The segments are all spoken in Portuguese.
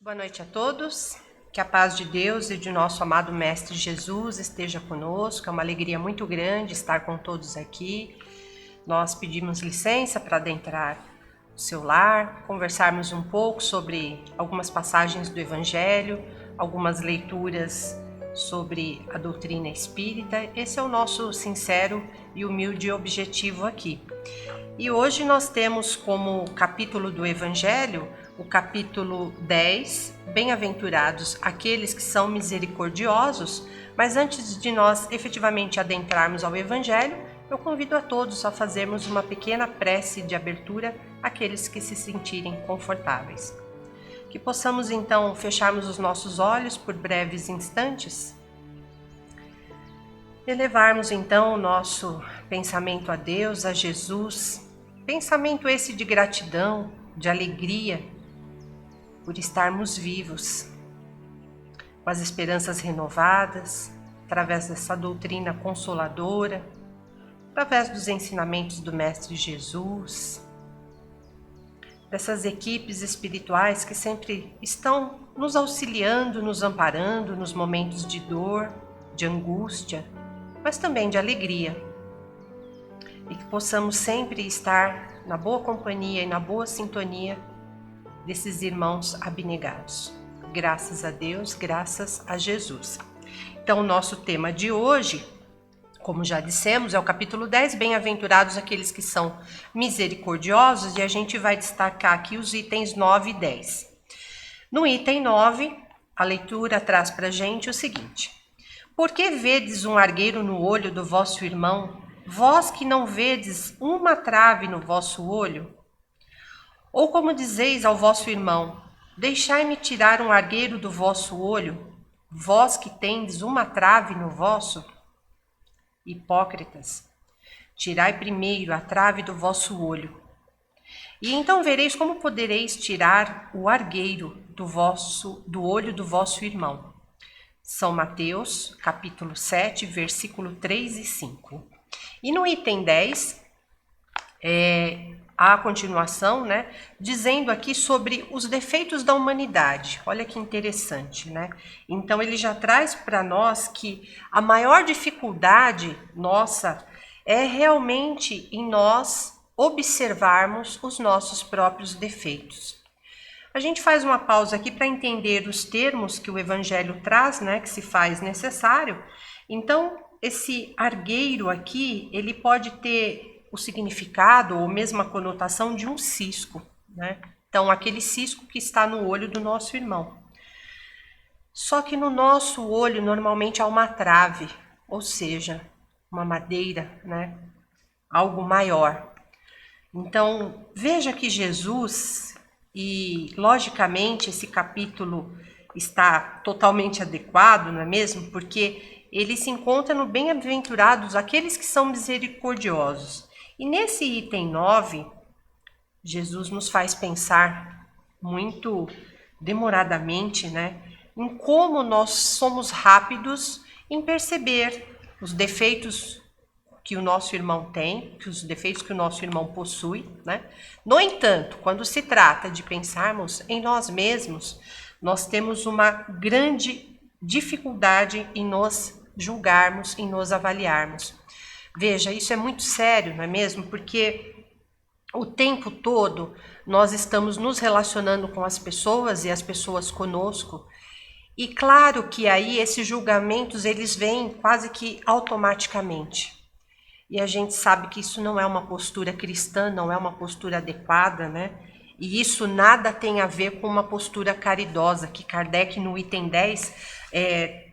Boa noite a todos, que a paz de Deus e de nosso amado Mestre Jesus esteja conosco. É uma alegria muito grande estar com todos aqui. Nós pedimos licença para adentrar o seu lar, conversarmos um pouco sobre algumas passagens do Evangelho, algumas leituras sobre a doutrina espírita. Esse é o nosso sincero e humilde objetivo aqui. E hoje nós temos como capítulo do Evangelho o capítulo 10, Bem-aventurados aqueles que são misericordiosos. Mas antes de nós efetivamente adentrarmos ao Evangelho, eu convido a todos a fazermos uma pequena prece de abertura àqueles que se sentirem confortáveis. Que possamos então fecharmos os nossos olhos por breves instantes, elevarmos então o nosso pensamento a Deus, a Jesus, pensamento esse de gratidão, de alegria por estarmos vivos, com as esperanças renovadas, através dessa doutrina consoladora, através dos ensinamentos do Mestre Jesus, dessas equipes espirituais que sempre estão nos auxiliando, nos amparando nos momentos de dor, de angústia, mas também de alegria. E que possamos sempre estar na boa companhia e na boa sintonia desses irmãos abnegados. Graças a Deus, graças a Jesus. Então, o nosso tema de hoje, como já dissemos, é o capítulo 10, Bem-aventurados aqueles que são misericordiosos, e a gente vai destacar aqui os itens 9 e 10. No item 9, a leitura traz para a gente o seguinte: Por que vedes um argueiro no olho do vosso irmão, vós que não vedes uma trave no vosso olho? Ou como dizeis ao vosso irmão: Deixai-me tirar um argueiro do vosso olho, vós que tendes uma trave no vosso? Hipócritas, tirai primeiro a trave do vosso olho, e então vereis como podereis tirar o argueiro do olho do vosso irmão. São Mateus, capítulo 7, versículo 3 e 5. E no item 10, a continuação, dizendo aqui sobre os defeitos da humanidade. Olha que interessante, Então ele já traz para nós que a maior dificuldade nossa é realmente em nós observarmos os nossos próprios defeitos. A gente faz uma pausa aqui para entender os termos que o Evangelho traz, que se faz necessário. Então, esse argueiro aqui, ele pode ter o significado ou mesmo a conotação de um cisco, Então, aquele cisco que está no olho do nosso irmão. Só que no nosso olho, normalmente, há uma trave, ou seja, uma madeira, Algo maior. Então, veja que Jesus, e logicamente esse capítulo está totalmente adequado, não é mesmo? Porque ele se encontra no Bem-aventurados aqueles que são misericordiosos. E nesse item 9, Jesus nos faz pensar muito demoradamente, em como nós somos rápidos em perceber os defeitos que o nosso irmão tem, que os defeitos que o nosso irmão possui, No entanto, quando se trata de pensarmos em nós mesmos, nós temos uma grande dificuldade em nos julgarmos, em nos avaliarmos. Veja, isso é muito sério, não é mesmo? Porque o tempo todo nós estamos nos relacionando com as pessoas e as pessoas conosco. E claro que aí esses julgamentos, eles vêm quase que automaticamente. E a gente sabe que isso não é uma postura cristã, não é uma postura adequada, E isso nada tem a ver com uma postura caridosa, que Kardec no item 10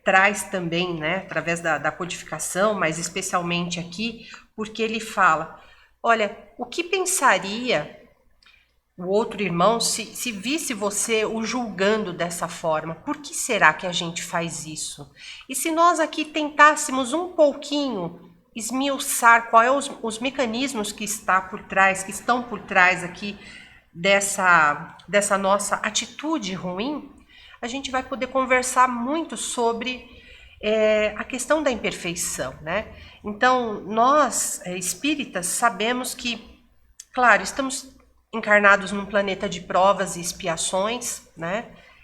traz também, através da codificação, mas especialmente aqui, porque ele fala, olha, o que pensaria o outro irmão se visse você o julgando dessa forma? Por que será que a gente faz isso? E se nós aqui tentássemos um pouquinho esmiuçar qual é os mecanismos que estão por trás aqui dessa nossa atitude ruim, a gente vai poder conversar muito sobre a questão da imperfeição, Então, nós, espíritas, sabemos que, claro, estamos encarnados num planeta de provas e expiações,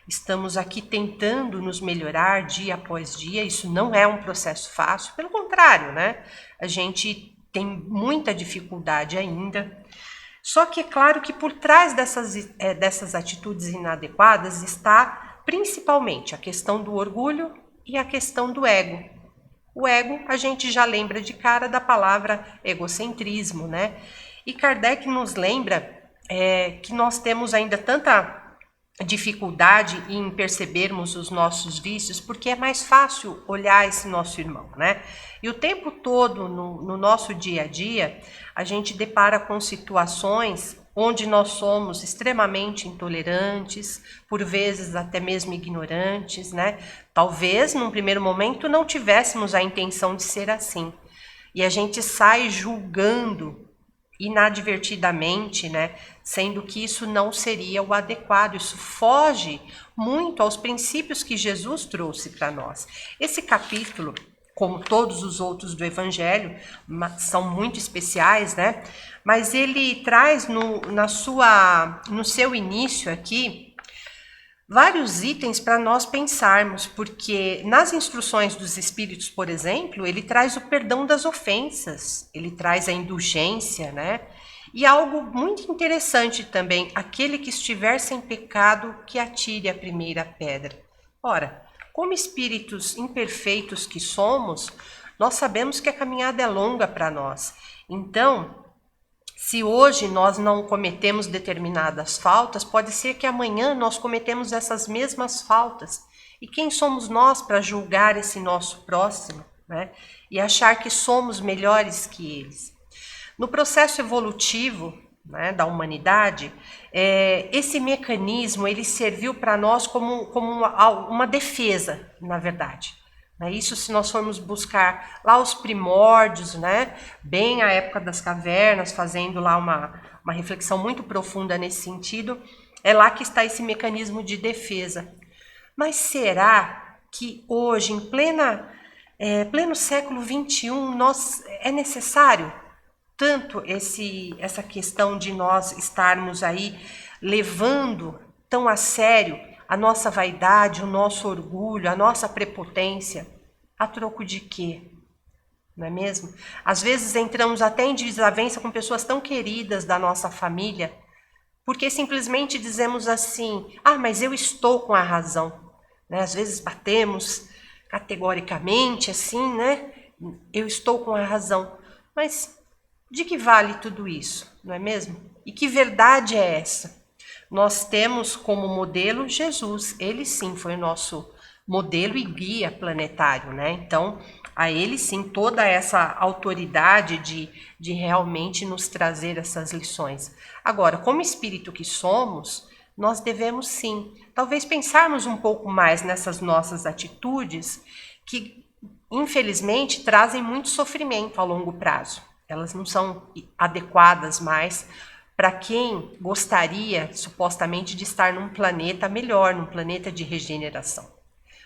estamos aqui tentando nos melhorar dia após dia. Isso não é um processo fácil, pelo contrário, né? A gente tem muita dificuldade ainda. Só que é claro que por trás dessas atitudes inadequadas está principalmente a questão do orgulho e a questão do ego. O ego, a gente já lembra de cara da palavra egocentrismo, né? E Kardec nos lembra que nós temos ainda tanta dificuldade em percebermos os nossos vícios, porque é mais fácil olhar esse nosso irmão, né? E o tempo todo, no nosso dia a dia, a gente depara com situações onde nós somos extremamente intolerantes, por vezes até mesmo ignorantes, né? Talvez, num primeiro momento, não tivéssemos a intenção de ser assim. E a gente sai julgando inadvertidamente, né? Sendo que isso não seria o adequado, isso foge muito aos princípios que Jesus trouxe para nós. Esse capítulo, como todos os outros do Evangelho, são muito especiais, né? Mas ele traz no seu início aqui vários itens para nós pensarmos, porque nas instruções dos Espíritos, por exemplo, ele traz o perdão das ofensas, ele traz a indulgência, né? E algo muito interessante também, aquele que estiver sem pecado, que atire a primeira pedra. Ora, como espíritos imperfeitos que somos, nós sabemos que a caminhada é longa para nós. Então, se hoje nós não cometemos determinadas faltas, pode ser que amanhã nós cometemos essas mesmas faltas. E quem somos nós para julgar esse nosso próximo, né? E achar que somos melhores que eles? No processo evolutivo, né, da humanidade, esse mecanismo ele serviu para nós como uma defesa, na verdade. Isso se nós formos buscar lá os primórdios, né, bem a época das cavernas, fazendo lá uma reflexão muito profunda nesse sentido, é lá que está esse mecanismo de defesa. Mas será que hoje, em pleno século XXI, é necessário tanto essa questão de nós estarmos aí levando tão a sério a nossa vaidade, o nosso orgulho, a nossa prepotência, a troco de quê? Não é mesmo? Às vezes entramos até em desavença com pessoas tão queridas da nossa família, porque simplesmente dizemos assim, mas eu estou com a razão. Né? Às vezes batemos categoricamente assim, né? Eu estou com a razão. Mas de que vale tudo isso, não é mesmo? E que verdade é essa? Nós temos como modelo Jesus, ele sim foi o nosso modelo e guia planetário, né? Então, a ele sim toda essa autoridade de realmente nos trazer essas lições. Agora, como espírito que somos, nós devemos sim, talvez pensarmos um pouco mais nessas nossas atitudes que, infelizmente, trazem muito sofrimento a longo prazo. Elas não são adequadas mais para quem gostaria, supostamente, de estar num planeta melhor, num planeta de regeneração.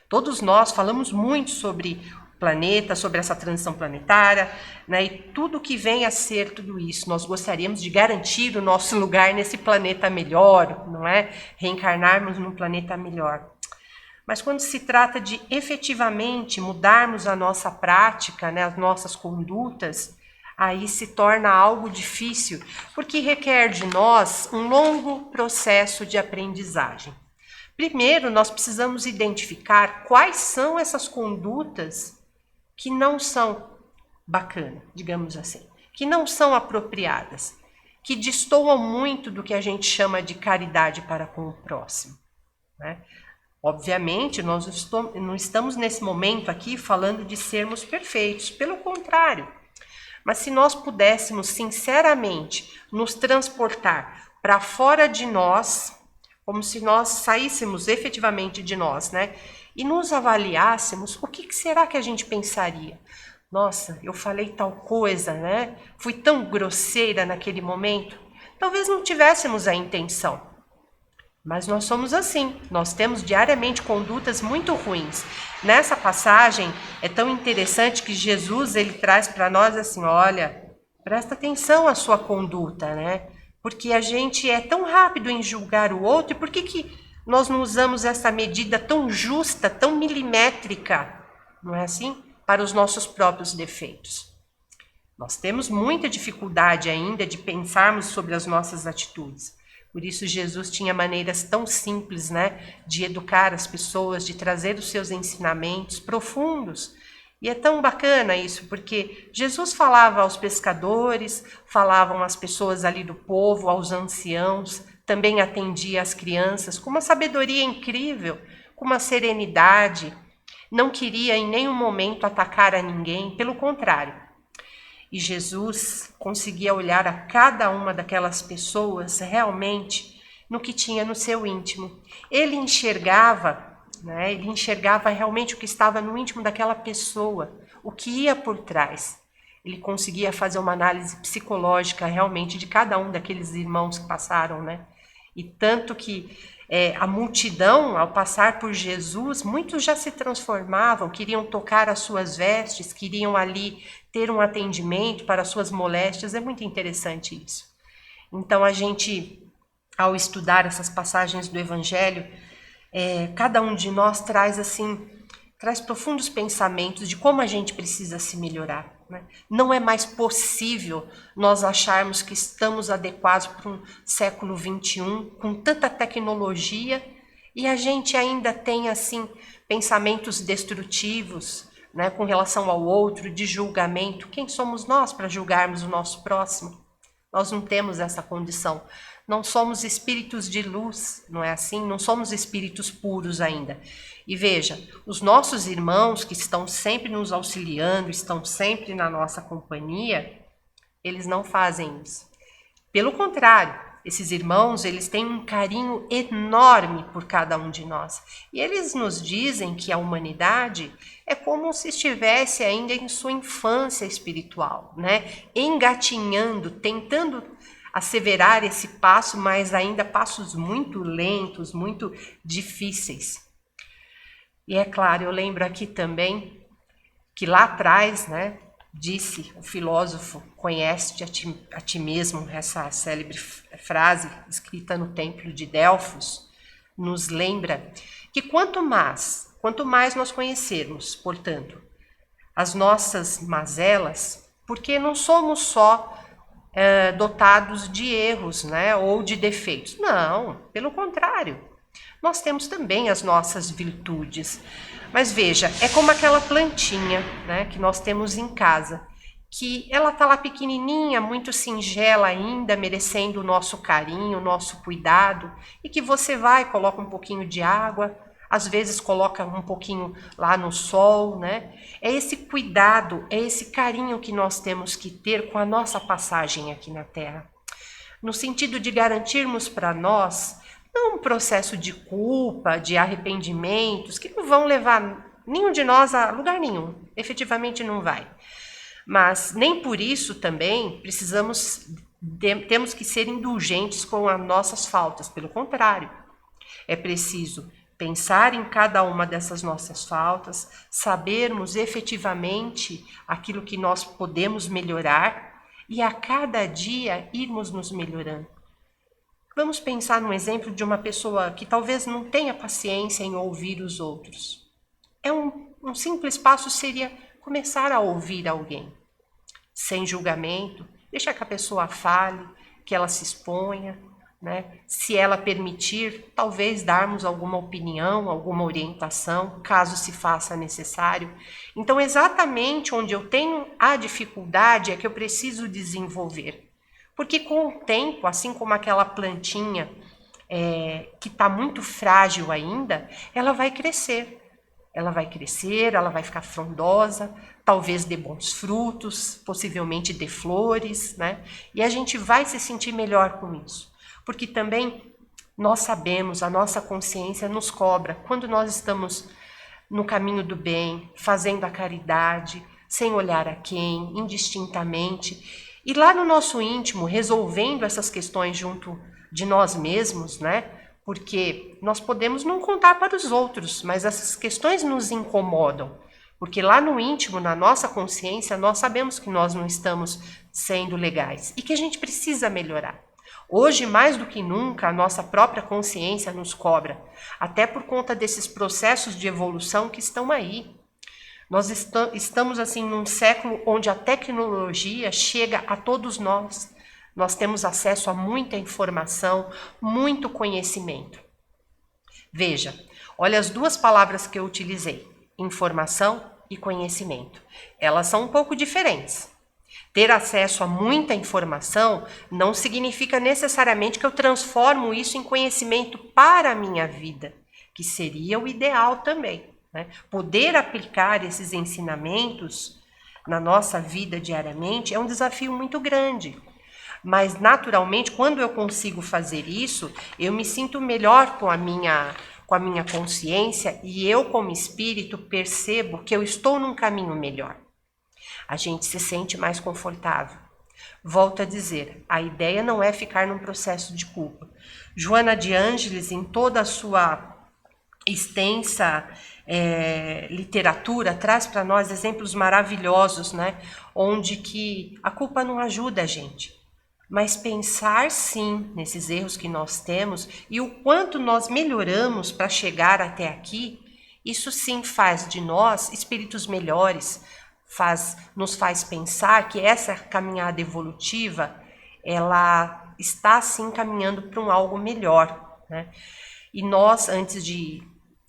Todos nós falamos muito sobre o planeta, sobre essa transição planetária, né, e tudo que vem a ser tudo isso. Nós gostaríamos de garantir o nosso lugar nesse planeta melhor, não é? Reencarnarmos num planeta melhor. Mas quando se trata de efetivamente mudarmos a nossa prática, né, as nossas condutas, aí se torna algo difícil, porque requer de nós um longo processo de aprendizagem. Primeiro, nós precisamos identificar quais são essas condutas que não são bacanas, digamos assim, que não são apropriadas, que destoam muito do que a gente chama de caridade para com o próximo, né? Obviamente, nós não estamos nesse momento aqui falando de sermos perfeitos, pelo contrário. Mas se nós pudéssemos sinceramente nos transportar para fora de nós, como se nós saíssemos efetivamente de nós, né? E nos avaliássemos, o que será que a gente pensaria? Nossa, eu falei tal coisa, né? Fui tão grosseira naquele momento. Talvez não tivéssemos a intenção. Mas nós somos assim, nós temos diariamente condutas muito ruins. Nessa passagem é tão interessante que Jesus ele traz para nós assim, olha, presta atenção à sua conduta, né? Porque a gente é tão rápido em julgar o outro, e por que nós não usamos essa medida tão justa, tão milimétrica, não é assim? Para os nossos próprios defeitos. Nós temos muita dificuldade ainda de pensarmos sobre as nossas atitudes. Por isso Jesus tinha maneiras tão simples, né, de educar as pessoas, de trazer os seus ensinamentos profundos. E é tão bacana isso, porque Jesus falava aos pescadores, falavam às pessoas ali do povo, aos anciãos, também atendia às crianças com uma sabedoria incrível, com uma serenidade. Não queria em nenhum momento atacar a ninguém, pelo contrário. E Jesus conseguia olhar a cada uma daquelas pessoas realmente no que tinha no seu íntimo. Ele enxergava, né? Ele enxergava realmente o que estava no íntimo daquela pessoa, o que ia por trás. Ele conseguia fazer uma análise psicológica realmente de cada um daqueles irmãos que passaram, né? E tanto que a multidão, ao passar por Jesus, muitos já se transformavam, queriam tocar as suas vestes, queriam ali ter um atendimento para as suas moléstias. É muito interessante isso. Então, a gente, ao estudar essas passagens do Evangelho, cada um de nós traz profundos pensamentos de como a gente precisa se melhorar. Né? Não é mais possível nós acharmos que estamos adequados para um século XXI, com tanta tecnologia, e a gente ainda tem pensamentos destrutivos, né, com relação ao outro, de julgamento. Quem somos nós para julgarmos o nosso próximo? Nós não temos essa condição. Não somos espíritos de luz, não é assim? Não somos espíritos puros ainda. E veja, os nossos irmãos que estão sempre nos auxiliando, estão sempre na nossa companhia, eles não fazem isso. Pelo contrário, esses irmãos, eles têm um carinho enorme por cada um de nós. E eles nos dizem que a humanidade é como se estivesse ainda em sua infância espiritual, né? Engatinhando, tentando asseverar esse passo, mas ainda passos muito lentos, muito difíceis. E é claro, eu lembro aqui também que lá atrás, né, disse o filósofo, conhece-te a ti mesmo, essa célebre frase escrita no templo de Delfos, nos lembra que quanto mais nós conhecermos, portanto, as nossas mazelas, porque não somos só dotados de erros, né, ou de defeitos. Não, pelo contrário. Nós temos também as nossas virtudes. Mas veja, é como aquela plantinha, né, que nós temos em casa, que ela está lá pequenininha, muito singela ainda, merecendo o nosso carinho, o nosso cuidado, e que você vai, coloca um pouquinho de água, às vezes coloca um pouquinho lá no sol, né? É esse cuidado, é esse carinho que nós temos que ter com a nossa passagem aqui na Terra, no sentido de garantirmos para nós não um processo de culpa, de arrependimentos, que não vão levar nenhum de nós a lugar nenhum, efetivamente não vai. Mas nem por isso também temos que ser indulgentes com as nossas faltas, pelo contrário. É preciso pensar em cada uma dessas nossas faltas, sabermos efetivamente aquilo que nós podemos melhorar e a cada dia irmos nos melhorando. Vamos pensar num exemplo de uma pessoa que talvez não tenha paciência em ouvir os outros. Um simples passo seria começar a ouvir alguém, sem julgamento, deixar que a pessoa fale, que ela se exponha, né? Se ela permitir, talvez darmos alguma opinião, alguma orientação, caso se faça necessário. Então, exatamente onde eu tenho a dificuldade é que eu preciso desenvolver. Porque com o tempo, assim como aquela plantinha que está muito frágil ainda, ela vai crescer. Ela vai ficar frondosa, talvez dê bons frutos, possivelmente dê flores, né? E a gente vai se sentir melhor com isso. Porque também nós sabemos, a nossa consciência nos cobra quando nós estamos no caminho do bem, fazendo a caridade, sem olhar a quem, indistintamente. E lá no nosso íntimo, resolvendo essas questões junto de nós mesmos, né? Porque nós podemos não contar para os outros, mas essas questões nos incomodam. Porque lá no íntimo, na nossa consciência, nós sabemos que nós não estamos sendo legais e que a gente precisa melhorar. Hoje, mais do que nunca, a nossa própria consciência nos cobra, até por conta desses processos de evolução que estão aí. Nós estamos assim num século onde a tecnologia chega a todos nós. Nós temos acesso a muita informação, muito conhecimento. Veja, olha as duas palavras que eu utilizei, informação e conhecimento. Elas são um pouco diferentes. Ter acesso a muita informação não significa necessariamente que eu transformo isso em conhecimento para a minha vida, que seria o ideal também, né? Poder aplicar esses ensinamentos na nossa vida diariamente é um desafio muito grande. Mas, naturalmente, quando eu consigo fazer isso, eu me sinto melhor com a minha consciência e eu, como espírito, percebo que eu estou num caminho melhor. A gente se sente mais confortável. Volto a dizer, a ideia não é ficar num processo de culpa. Joana de Ângeles, em toda a sua extensa literatura, traz para nós exemplos maravilhosos, né? Onde que a culpa não ajuda a gente. Mas pensar sim nesses erros que nós temos e o quanto nós melhoramos para chegar até aqui, isso sim faz de nós espíritos melhores, nos faz pensar que essa caminhada evolutiva, ela está sim caminhando para um algo melhor, né? E nós, antes de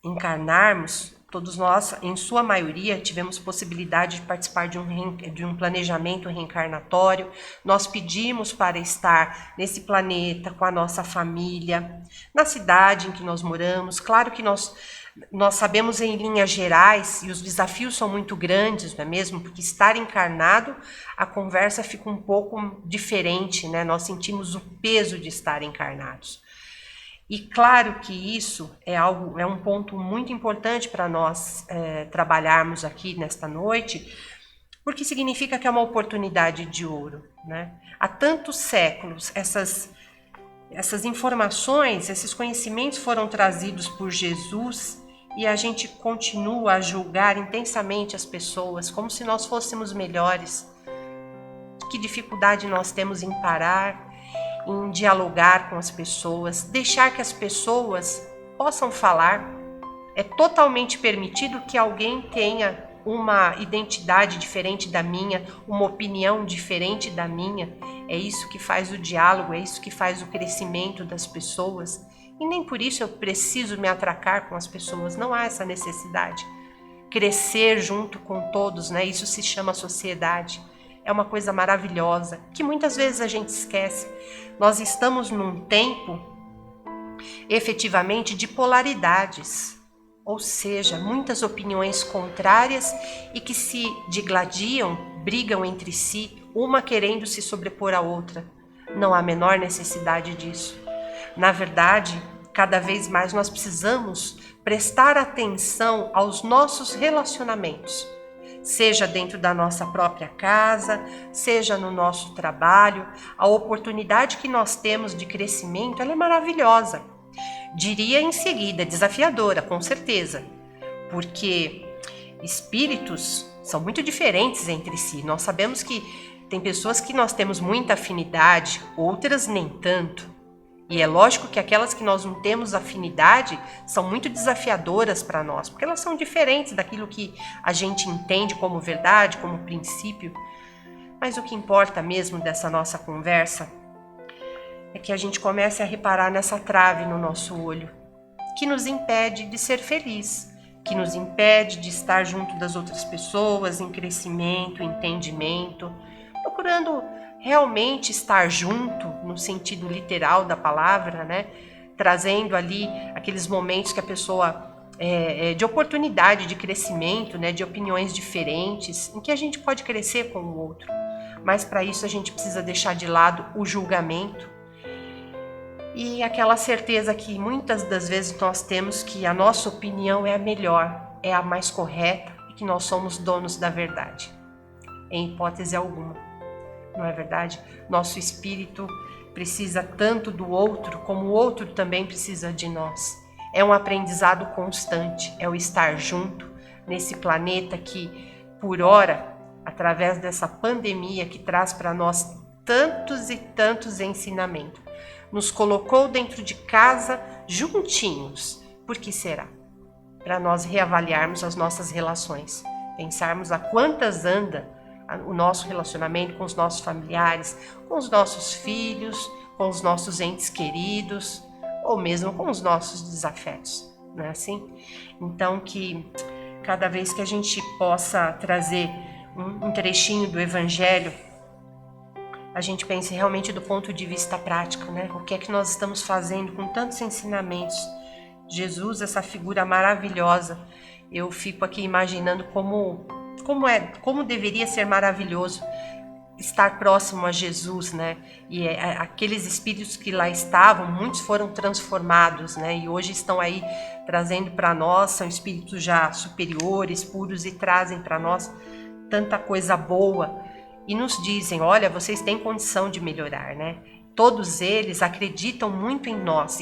encarnarmos, todos nós, em sua maioria, tivemos possibilidade de participar de um planejamento reencarnatório. Nós pedimos para estar nesse planeta com a nossa família, na cidade em que nós moramos. Claro que nós sabemos em linhas gerais, e os desafios são muito grandes, não é mesmo? Porque estar encarnado, a conversa fica um pouco diferente, né? Nós sentimos o peso de estar encarnados. E claro que isso é um ponto muito importante para nós trabalharmos aqui nesta noite, porque significa que é uma oportunidade de ouro, né? Há tantos séculos, essas informações, esses conhecimentos foram trazidos por Jesus e a gente continua a julgar intensamente as pessoas como se nós fôssemos melhores. Que dificuldade nós temos em parar, em dialogar com as pessoas, deixar que as pessoas possam falar. É totalmente permitido que alguém tenha uma identidade diferente da minha, uma opinião diferente da minha. É isso que faz o diálogo, é isso que faz o crescimento das pessoas. E nem por isso eu preciso me atracar com as pessoas, não há essa necessidade. Crescer junto com todos, né? Isso se chama sociedade. É uma coisa maravilhosa, que muitas vezes a gente esquece. Nós estamos num tempo, efetivamente, de polaridades. Ou seja, muitas opiniões contrárias e que se digladiam, brigam entre si, uma querendo se sobrepor à outra. Não há a menor necessidade disso. Na verdade, cada vez mais nós precisamos prestar atenção aos nossos relacionamentos. Seja dentro da nossa própria casa, seja no nosso trabalho, a oportunidade que nós temos de crescimento, ela é maravilhosa. Diria em seguida, desafiadora, com certeza, porque espíritos são muito diferentes entre si. Nós sabemos que tem pessoas que nós temos muita afinidade, outras nem tanto. E é lógico que aquelas que nós não temos afinidade são muito desafiadoras para nós, porque elas são diferentes daquilo que a gente entende como verdade, como princípio. Mas o que importa mesmo dessa nossa conversa é que a gente comece a reparar nessa trave no nosso olho, que nos impede de ser feliz, que nos impede de estar junto das outras pessoas em crescimento, entendimento, procurando realmente estar junto, no sentido literal da palavra, né? Trazendo ali aqueles momentos que a pessoa de oportunidade, de crescimento, né? De opiniões diferentes, em que a gente pode crescer com o outro. Mas para isso a gente precisa deixar de lado o julgamento e aquela certeza que muitas das vezes nós temos que a nossa opinião é a melhor, é a mais correta e que nós somos donos da verdade, em hipótese alguma. Não é verdade? Nosso espírito precisa tanto do outro, como o outro também precisa de nós. É um aprendizado constante, é o estar junto nesse planeta que, por ora, através dessa pandemia que traz para nós tantos e tantos ensinamentos, nos colocou dentro de casa juntinhos. Por que será? Para nós reavaliarmos as nossas relações, pensarmos a quantas anda o nosso relacionamento com os nossos familiares, com os nossos filhos, com os nossos entes queridos, ou mesmo com os nossos desafetos, não é assim? Então, que cada vez que a gente possa trazer um trechinho do Evangelho, a gente pense realmente do ponto de vista prático, né? O que é que nós estamos fazendo com tantos ensinamentos? Jesus, essa figura maravilhosa, eu fico aqui imaginando como deveria ser maravilhoso estar próximo a Jesus, né? E aqueles espíritos que lá estavam, muitos foram transformados, né? E hoje estão aí trazendo para nós, são espíritos já superiores, puros, e trazem para nós tanta coisa boa e nos dizem, olha, vocês têm condição de melhorar, né? Todos eles acreditam muito em nós,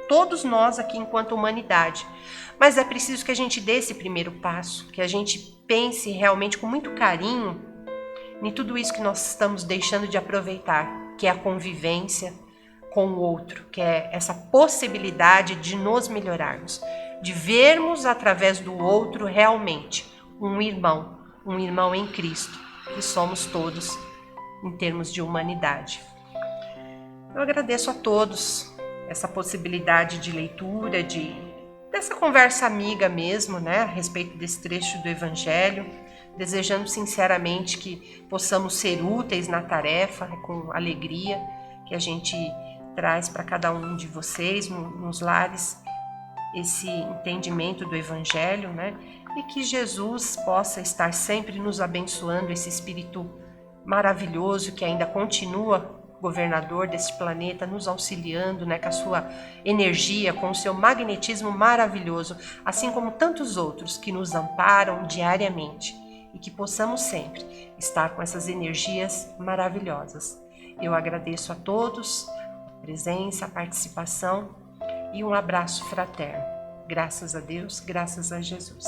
todos nós aqui enquanto humanidade. Mas é preciso que a gente dê esse primeiro passo, que a gente pense realmente com muito carinho em tudo isso que nós estamos deixando de aproveitar, que é a convivência com o outro, que é essa possibilidade de nos melhorarmos, de vermos através do outro realmente um irmão em Cristo, que somos todos em termos de humanidade. Eu agradeço a todos essa possibilidade de leitura, dessa conversa amiga mesmo, né, a respeito desse trecho do Evangelho, desejando sinceramente que possamos ser úteis na tarefa, com alegria que a gente traz para cada um de vocês nos lares, esse entendimento do Evangelho, né? E que Jesus possa estar sempre nos abençoando, esse Espírito maravilhoso que ainda continua governador desse planeta, nos auxiliando, né, com a sua energia, com o seu magnetismo maravilhoso, assim como tantos outros que nos amparam diariamente, e que possamos sempre estar com essas energias maravilhosas. Eu agradeço a todos a presença, a participação, e um abraço fraterno. Graças a Deus, graças a Jesus.